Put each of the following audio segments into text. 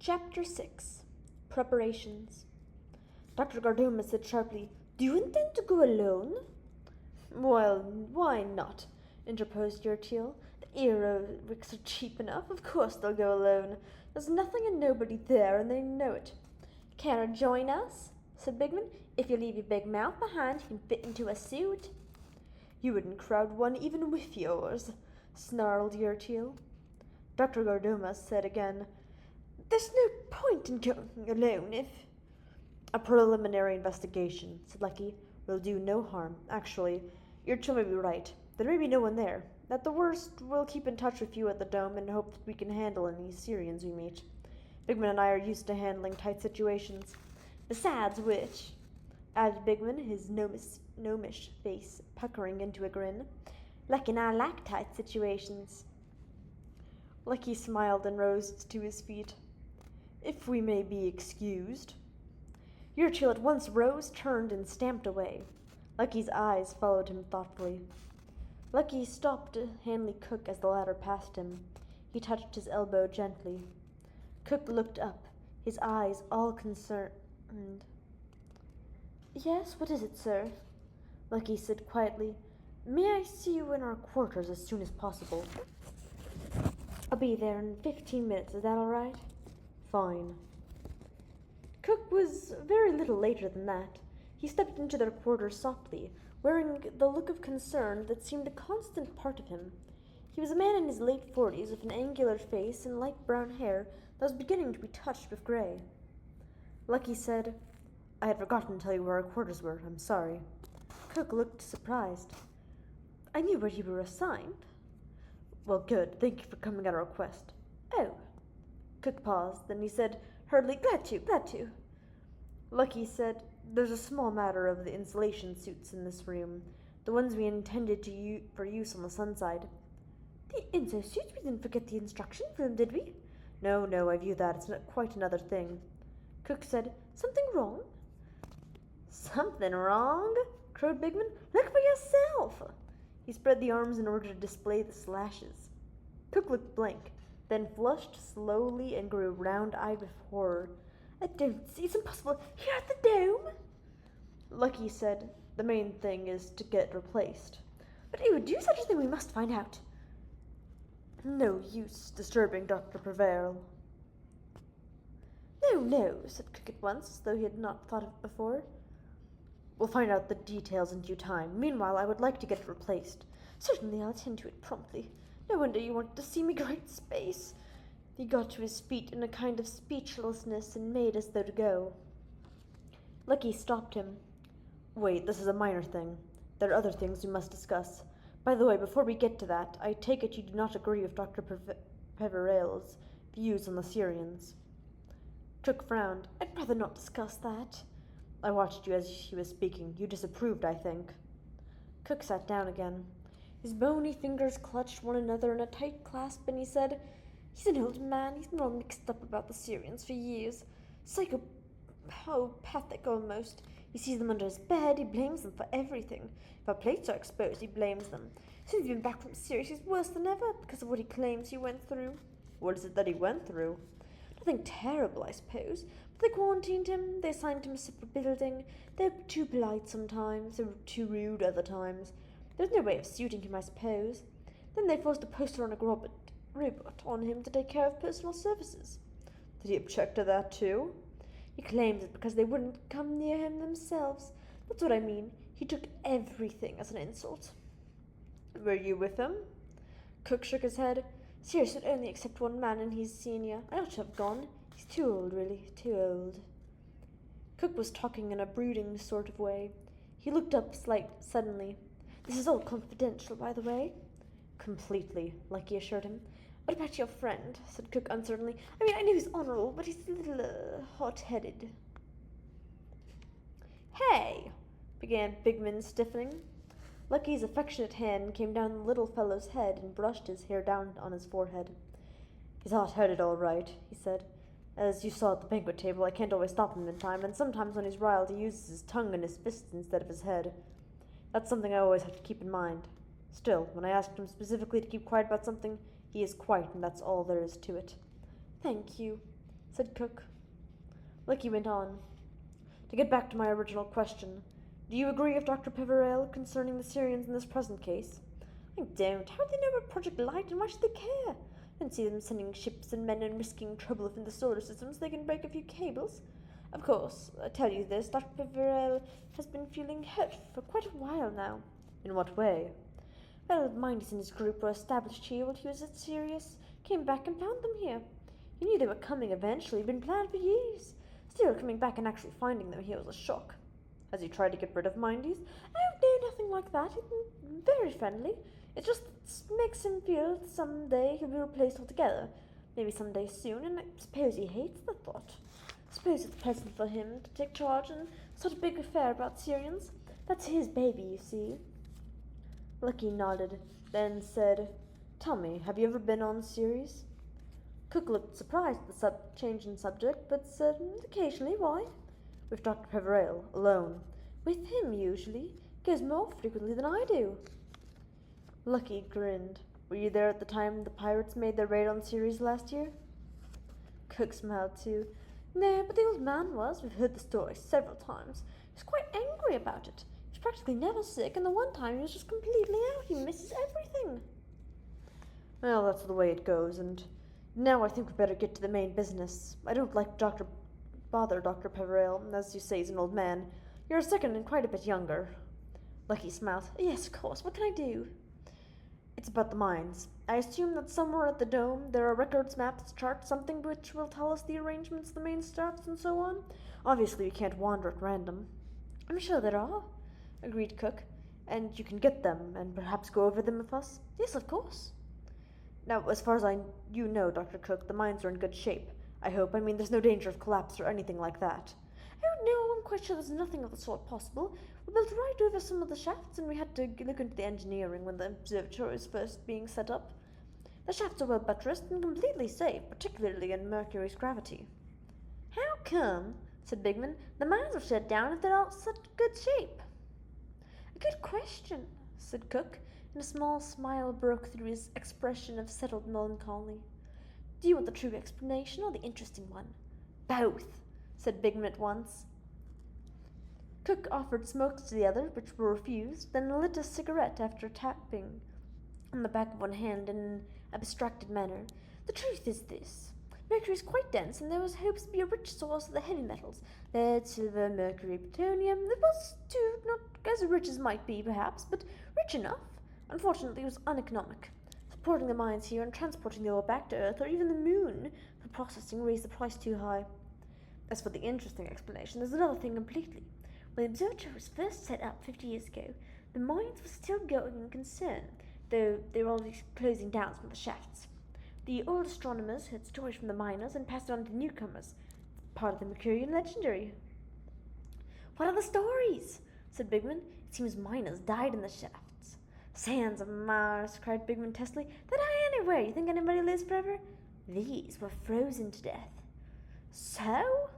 Chapter 6 Preparations. Dr. Gardoma said sharply, "Do you intend to go alone?" "Well, why not?" interposed Yurtil. "The aerobics are cheap enough. Of course they'll go alone. There's nothing and nobody there, and they know it." "Care to join us?" said Bigman. "If you leave your big mouth behind, you can fit into a suit." "You wouldn't crowd one even with yours," snarled Yurtil. Dr. Gardoma said again, "There's no point in going alone if—" "A preliminary investigation," said Lucky, "will do no harm. Actually, Yurtil may be right. There may be no one there. At the worst, we'll keep in touch with you at the Dome and hope that we can handle any Syrians we meet. Bigman and I are used to handling tight situations. Besides which," added Bigman, his gnomish face puckering into a grin, "Lucky and I like tight situations." Lucky smiled and rose to his feet. "If we may be excused." Yurtil at once rose, turned, and stamped away. Lucky's eyes followed him thoughtfully. Lucky stopped to Hanley Cook as the latter passed him. He touched his elbow gently. Cook looked up, his eyes all concerned. "Yes, what is it, sir?" Lucky said quietly. "May I see you in our quarters as soon as possible?" "I'll be there in 15 minutes. Is that all right?" "Fine." Cook was very little later than that. He stepped into their quarters softly, wearing the look of concern that seemed a constant part of him. He was a man in his late 40s, with an angular face and light brown hair that was beginning to be touched with gray. Lucky said, "I had forgotten to tell you where our quarters were. I'm sorry." Cook looked surprised. "I knew where you were assigned." "Well, good. Thank you for coming at our request." "Oh." Cook paused. Then he said hurriedly, Glad to. Lucky said, "There's a small matter of the insulation suits in this room, the ones we intended for use on the sun side." "The inso suits? We didn't forget the instruction for them, did we?" No, I view that as quite another thing." Cook said, "Something wrong?" "Something wrong?" crowed Bigman. "Look for yourself." He spread the arms in order to display the slashes. Cook looked blank, then flushed slowly and grew round-eyed with horror. "I don't see. It's impossible. Here at the Dome?" Lucky said, "The main thing is to get replaced." "But who would do such a thing? We must find out." "No use disturbing Dr. Prevail." No, said Cook at once, as though he had not thought of it before. "We'll find out the details in due time. Meanwhile, I would like to get it replaced." "Certainly, I'll attend to it promptly. No wonder you wanted to see me. Great space." He got to his feet in a kind of speechlessness and made as though to go. Lucky stopped him. "Wait, this is a minor thing. There are other things we must discuss. By the way, before we get to that, I take it you do not agree with Dr. Peverell's views on the Syrians." Cook frowned. "I'd rather not discuss that." "I watched you as he was speaking. You disapproved, I think." Cook sat down again. His bony fingers clutched one another in a tight clasp, and he said, "He's an old man. He's been all mixed up about the Syrians for years. Psychopathic almost. He sees them under his bed. He blames them for everything. If our plates are exposed, he blames them. Since he's been back from Syria, he's worse than ever because of what he claims he went through." "What is it that he went through?" "Nothing terrible, I suppose. But they quarantined him. They assigned him a separate building. They were too polite sometimes. They were too rude other times. There was no way of suiting him, I suppose. Then they forced a post-electronic robot on him to take care of personal services." "Did he object to that too?" "He claims it because they wouldn't come near him themselves. That's what I mean. He took everything as an insult." "Were you with him?" Cook shook his head. "Sirius would only accept one man, and he's senior. I ought to have gone. He's too old, really, too old." Cook was talking in a brooding sort of way. He looked up suddenly. "This is all confidential, by the way." "Completely," Lucky assured him. "What about your friend?" said Cook uncertainly. "I know he's honorable, but he's a little hot-headed." "Hey!" began Bigman, stiffening. Lucky's affectionate hand came down the little fellow's head and brushed his hair down on his forehead. "He's hot-headed, all right," he said. "As you saw at the banquet table, I can't always stop him in time, and sometimes when he's riled he uses his tongue and his fists instead of his head. That's something I always have to keep in mind. Still, when I asked him specifically to keep quiet about something, he is quiet, and that's all there is to it." "Thank you," said Cook. Lucky went on. To get back to my original question, do you agree with Dr. Peverell concerning the Syrians in this present case? I don't. How do they know about Project Light, and why should they care? I don't see them sending ships and men and risking trouble in the solar system so they can break a few cables. Of course, I tell you this, Dr. Peverell has been feeling hurt for quite a while now. In what way? Well, Mindy's and his group were established here while he was at Sirius, came back and found them here. He knew they were coming eventually, been planned for years. Still, coming back and actually finding them here was a shock. Has he tried to get rid of Mindy's? Oh, no, nothing like that. He's very friendly. It just makes him feel that someday he'll be replaced altogether. Maybe someday soon, and I suppose he hates the thought. I suppose it's pleasant for him to take charge in such a big affair about Syrians. That's his baby, you see. Lucky nodded, then said, Tell me, have you ever been on Sirius? Cook looked surprised at the change in subject, but said, Occasionally, why? With Dr. Peverell, alone. With him, usually. Goes more frequently than I do. Lucky grinned. Were you there at the time the pirates made their raid on Sirius last year? Cook smiled too. No, but the old man was. We've heard the story several times. He was quite angry about it. He was practically never sick, and the one time he was just completely out. He misses everything. Well, that's the way it goes, and now I think we'd better get to the main business. I don't like bother Dr. Peverell. As you say, he's an old man. You're a second and quite a bit younger. Lucky smiled. Yes, of course. What can I do? It's about the mines. I assume that somewhere at the dome there are records, maps, charts, something which will tell us the arrangements, the main starts, and so on. Obviously, we can't wander at random. I'm sure there are, agreed Cook. And you can get them, and perhaps go over them with us? Yes, of course. Now, as far as you know, Dr. Cook, the mines are in good shape. I hope. I mean, there's no danger of collapse or anything like that. Oh, no, I'm quite sure there's nothing of the sort possible. We built right over some of the shafts, and we had to look into the engineering when the observatory was first being set up. The shafts are well buttressed and completely safe, particularly in Mercury's gravity. How come, said Bigman, the mines were shut down if they're all such good shape? A good question, said Cook, and a small smile broke through his expression of settled melancholy. Do you want the true explanation or the interesting one? Both, said Bigman at once. Cook offered smokes to the other, which were refused, then lit a cigarette after tapping on the back of one hand in an abstracted manner. The truth is this. Mercury is quite dense, and there was hopes to be a rich source of the heavy metals. Lead, silver, mercury, plutonium. It was, too, not as rich as might be, perhaps, but rich enough. Unfortunately, it was uneconomic. Supporting the mines here and transporting the ore back to Earth, or even the moon, for processing raised the price too high. As for the interesting explanation, there's another thing completely. When the observatory was first set up 50 years ago, the mines were still going in concern, though they were already closing down some of the shafts. The old astronomers heard stories from the miners and passed it on to newcomers. Part of the Mercurian legendary. What are the stories? Said Bigman. It seems miners died in the shafts. Sands of Mars, cried Bigman testily. They die anywhere. You think anybody lives forever? These were frozen to death. So?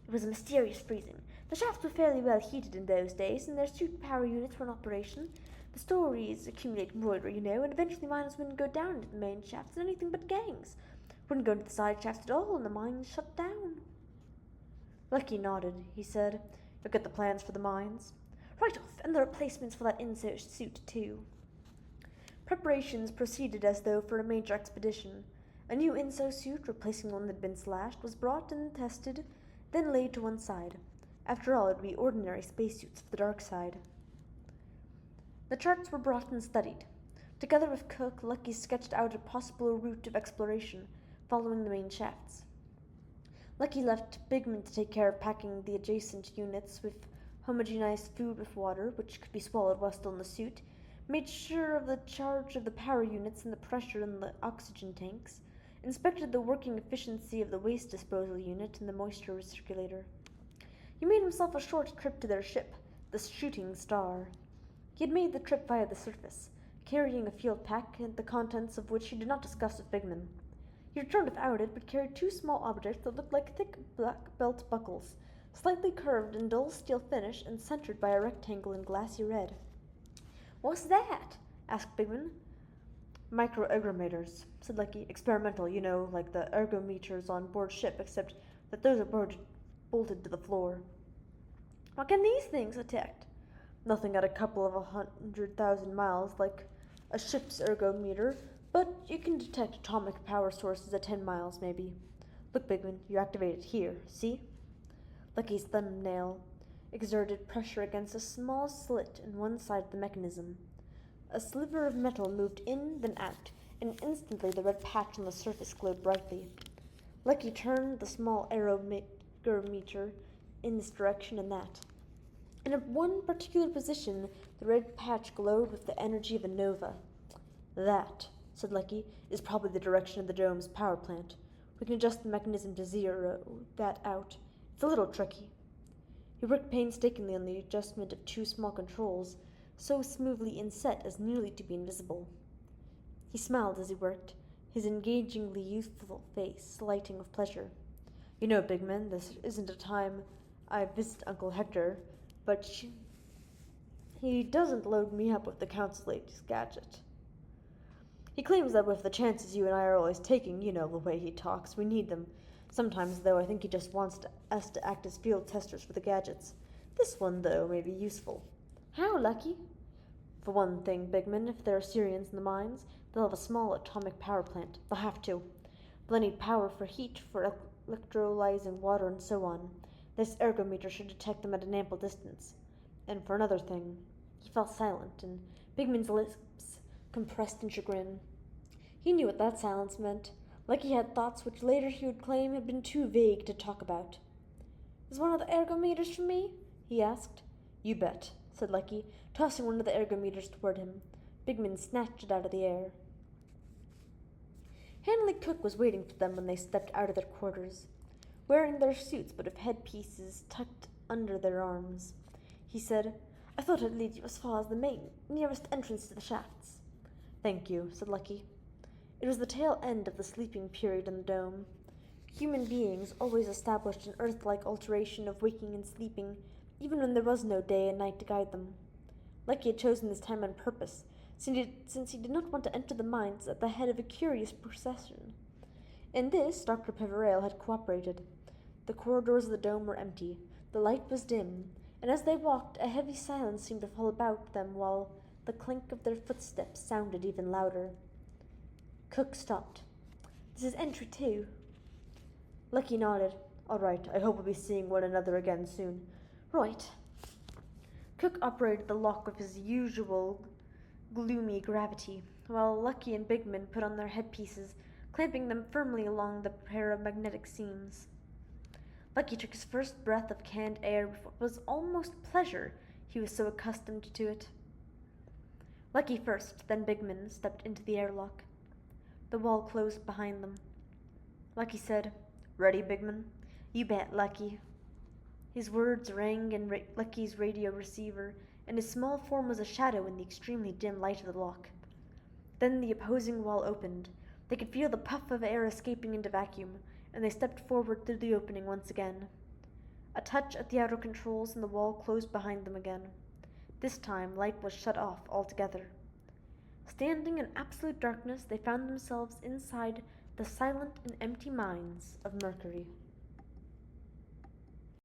It was a mysterious freezing. The shafts were fairly well heated in those days, and their suit power units were in operation. The stories accumulate moisture, you know, and eventually miners wouldn't go down into the main shafts in anything but gangs. Wouldn't go into the side shafts at all, and the mines shut down. Lucky nodded. He said, You'll get the plans for the mines? Right off, and the replacements for that insert suit, too. Preparations proceeded as though for a major expedition. A new inso suit, replacing one that had been slashed, was brought and tested, then laid to one side. After all, it would be ordinary spacesuits for the dark side. The charts were brought and studied. Together with Cook, Lucky sketched out a possible route of exploration, following the main shafts. Lucky left Bigman to take care of packing the adjacent units with homogenized food with water, which could be swallowed while still in the suit, made sure of the charge of the power units and the pressure in the oxygen tanks, inspected the working efficiency of the waste disposal unit and the moisture recirculator. He made himself a short trip to their ship, the Shooting Star. He had made the trip via the surface, carrying a field pack, and the contents of which he did not discuss with Bigman. He returned without it, but carried two small objects that looked like thick black belt buckles, slightly curved in dull steel finish and centered by a rectangle in glassy red. What's that? Asked Bigman. Micro-ergometers, said Lucky. Experimental, like the ergometers on board ship, except that those are bolted to the floor. What can these things detect? Nothing at a couple of 100,000 miles, like a ship's ergometer, but you can detect atomic power sources at 10 miles, maybe. Look, Bigman, you activate it here, see? Lucky's thumbnail exerted pressure against a small slit in one side of the mechanism. A sliver of metal moved in, then out, and instantly the red patch on the surface glowed brightly. Lucky turned the small aerometer in this direction and that. In one particular position, the red patch glowed with the energy of a nova. That, said Lucky, is probably the direction of the dome's power plant. We can adjust the mechanism to zero that out. It's a little tricky. He worked painstakingly on the adjustment of two small controls, so smoothly inset as nearly to be invisible. He smiled as he worked, his engagingly youthful face lighting with pleasure. You know, Bigman, this isn't a time I visit Uncle Hector, but he doesn't load me up with the council's latest gadget. He claims that with the chances you and I are always taking, the way he talks, we need them. Sometimes, though, I think he just wants us to act as field testers for the gadgets. This one, though, may be useful. How, Lucky? For one thing, Bigman, if there are Syrians in the mines, they'll have a small atomic power plant. They'll have to. They'll need power for heat, for electrolyzing water, and so on. This ergometer should detect them at an ample distance. And for another thing, he fell silent, and Bigman's lips compressed in chagrin. He knew what that silence meant. Lucky had thoughts which later he would claim had been too vague to talk about. Is one of the ergometers for me? He asked. You bet, said Lucky, tossing one of the ergometers toward him. Bigman snatched it out of the air. Hanley Cook was waiting for them when they stepped out of their quarters, wearing their suits but with headpieces tucked under their arms. He said, I thought I'd lead you as far as the nearest entrance to the shafts. Thank you, said Lucky. It was the tail end of the sleeping period in the dome. Human beings always established an Earth-like alternation of waking and sleeping, even when there was no day and night to guide them. Lucky had chosen this time on purpose, since he did not want to enter the mines at the head of a curious procession. In this, Dr. Peverell had cooperated. The corridors of the dome were empty, the light was dim, and as they walked, a heavy silence seemed to fall about them while the clink of their footsteps sounded even louder. Cook stopped. This is entry 2. Lucky nodded. All right, I hope we'll be seeing one another again soon. Right. Cook operated the lock with his usual gloomy gravity, while Lucky and Bigman put on their headpieces, clamping them firmly along the pair of magnetic seams. Lucky took his first breath of canned air with what was almost pleasure, he was so accustomed to it. Lucky first, then Bigman stepped into the airlock. The wall closed behind them. Lucky said, Ready, Bigman? You bet, Lucky. His words rang in Lucky's radio receiver, and his small form was a shadow in the extremely dim light of the lock. Then the opposing wall opened. They could feel the puff of air escaping into vacuum, and they stepped forward through the opening once again. A touch at the outer controls, and the wall closed behind them again. This time, light was shut off altogether. Standing in absolute darkness, they found themselves inside the silent and empty mines of Mercury.